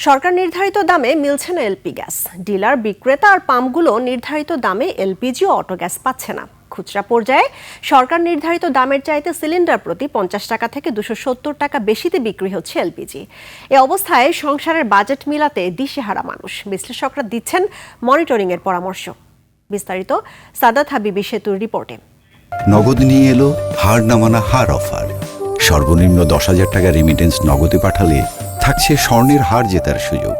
সরকার নির্ধারিত দামে মিলছে না এলপি গ্যাস। ডিলার, বিক্রেতা আর পাম্পগুলো নির্ধারিত দামে এলপিজি ও অটো গ্যাস পাচ্ছে না। খুচরা পর্যায়ে সরকার নির্ধারিত দামের চাইতে সিলিন্ডার প্রতি 50 টাকা থেকে 270 টাকা বেশিতে বিক্রি হচ্ছে এলপিজি। এ অবস্থায় সংসারের বাজেট মিলাতে দিশেহারা মানুষ। বিশ্লেষকরা দিচ্ছেন মনিটরিং এর পরামর্শ। বিস্তারিত সাদাত হাবিবি সেতুর রিপোর্টে। নগদ নিয়ে এলো হার না মানা হার অফার। সর্বনিম্ন 10,000 টাকা রেমিটেন্স নগদে পাঠালে থাকছে স্বর্ণের হার জেতার সুযোগ।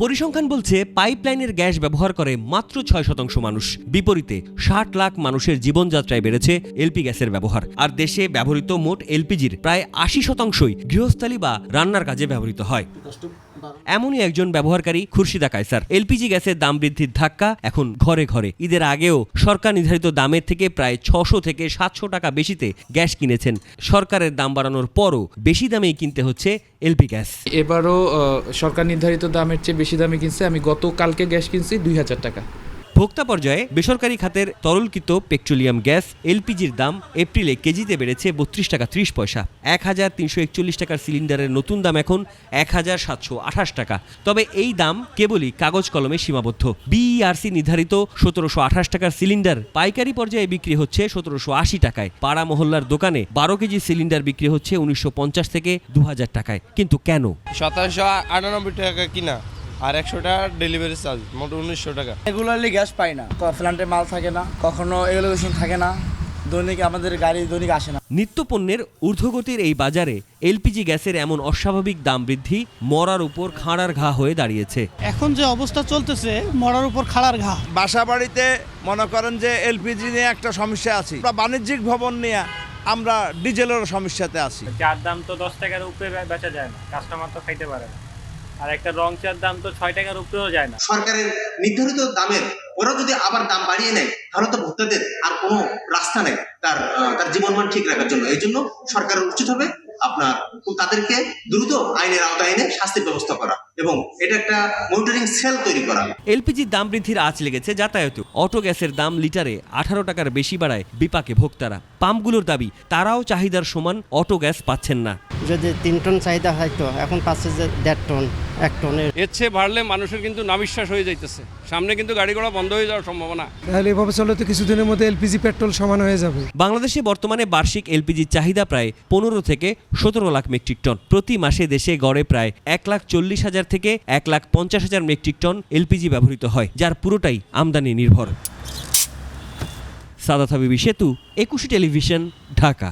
পরিসংখ্যান বলছে পাইপলাইনের গ্যাস ব্যবহার করে মাত্র 6% মানুষ। বিপরীতে 60 লাখ মানুষের জীবনযাত্রায় বেড়েছে এলপি গ্যাসের ব্যবহার। আর দেশে ব্যবহৃত মোট এলপিজির প্রায় 80%ই গৃহস্থালী বা রান্নার কাজে ব্যবহৃত হয়। এমনই একজন ব্যবহারকারী খুরশিদা কায়সার। এলপিজি গ্যাসের দাম বৃদ্ধির ধাক্কা এখন ঘরে ঘরে। ঈদের আগেও সরকার নির্ধারিত দামের থেকে প্রায় 600 থেকে 700 টাকা বেশিতে গ্যাস কিনেছেন। সরকারের দাম বাড়ানোর পরও বেশি দামেই কিনতে হচ্ছে এলপি গ্যাস। এবারও সরকার নির্ধারিত দামের চেয়ে বেশি দামে কিনছে। আমি গতকালকে গ্যাস কিনছি 2000 টাকা। ভোক্তা পর্যায়ে বেসরকারি খাতের তরলকৃত পেট্রোলিয়াম গ্যাস এলপিজির দাম এপ্রিলে কেজিতে বেড়েছে 32 টাকা 30 পয়সা। 1341 টাকার সিলিন্ডারের নতুন দাম এখন 1728 টাকা। তবে এই দাম কেবলই কাগজ কলমে সীমাবদ্ধ। বিইআরসি নির্ধারিত 1728 টাকার সিলিন্ডার পাইকারি পর্যায়ে বিক্রি হচ্ছে 1780 টাকায়। পাড়া মহল্লার দোকানে 12 কেজি সিলিন্ডার বিক্রি হচ্ছে 1950 থেকে 2000 টাকায়। কিন্তু কেন? 1798 টাকা কিনা আর 100 টাকা ডেলিভারি চার্জ, মোট 1900 টাকা। রেগুলারলি গ্যাস পাই না, প্ল্যান্টে মাল থাকে না, কখনো এগুলোকেশন থাকে না, দৈনিক আমাদের গাড়ি দৈনিক আসে না। নিত্যপণ্যের ঊর্ধ্বগতির এই বাজারে এলপিজি গ্যাসের এমন অস্বাভাবিক দাম বৃদ্ধি মরার উপর খাঁড়ার ঘা হয়ে দাঁড়িয়েছে। এখন যে অবস্থা চলতেছে, মরার উপর খাড়ার ঘা। বাসা বাড়িতে মনে করেন যে এলপিজি নিয়ে একটা সমস্যা আছে, বাণিজ্যিক ভবন নিয়ে আমরা ডিজেলের সমস্যাতে আছি। চার দাম তো 10 টাকার উপরে বেচা যায় না, কাস্টমার তো খাইতে পারে না। আর একটা রং চার দাম তো 6 টাকার উপরেও যায় না। সরকারের নির্ধারিত দামের ওরা যদি আবার দাম বাড়িয়ে নেয়, তাহলে তো ভোক্তাদের আর কোনো রাস্তা নেই তার জীবনমান ঠিক রাখার জন্য। এই জন্য সরকারের উচিত হবে আপনার তাদেরকে দ্রুত আইনের আওতায় এনে শাস্তির ব্যবস্থা করা এবং এটা একটা মনিটরিং সেল তৈরি করা। এলপিজির দাম বৃদ্ধির আঁচ লেগেছে যাতায়াতে। অটো গ্যাসের দাম লিটারে 18 টাকার বেশি বাড়ায় বিপাকে ভোক্তারা। পাম্পগুলোর দাবি তারাও চাহিদার সমান অটো গ্যাস পাচ্ছেন না। যদি 3 টন চাহিদা হয়তো এখন পাচ্ছে যে 1.5 টন 1 টনের। এর চেয়ে বাড়লে মানুষের কিন্তু নাবিশ্বাস হয়ে যাইতেছে। সামনে কিন্তু গাড়ি ঘোড়া বন্ধ হয়ে যাওয়ার সম্ভাবনা। তাহলে এভাবে চলে তো কিছুদিনের মধ্যে এলপিজি পেট্রোল সমান হয়ে যাবে। বাংলাদেশে বর্তমানে বার্ষিক এলপিজির চাহিদা প্রায় 15 থেকে 17 লাখ মেট্রিক টন। প্রতি মাসে দেশে গড়ে প্রায় 1,40,000 থেকে 1,50,000 মেট্রিক টন এলপিজি ব্যবহৃত হয়, যার পুরোটাই আমদানি নির্ভর। সাদাত হাবিবি সেতু, 21 টেলিভিশন, ঢাকা।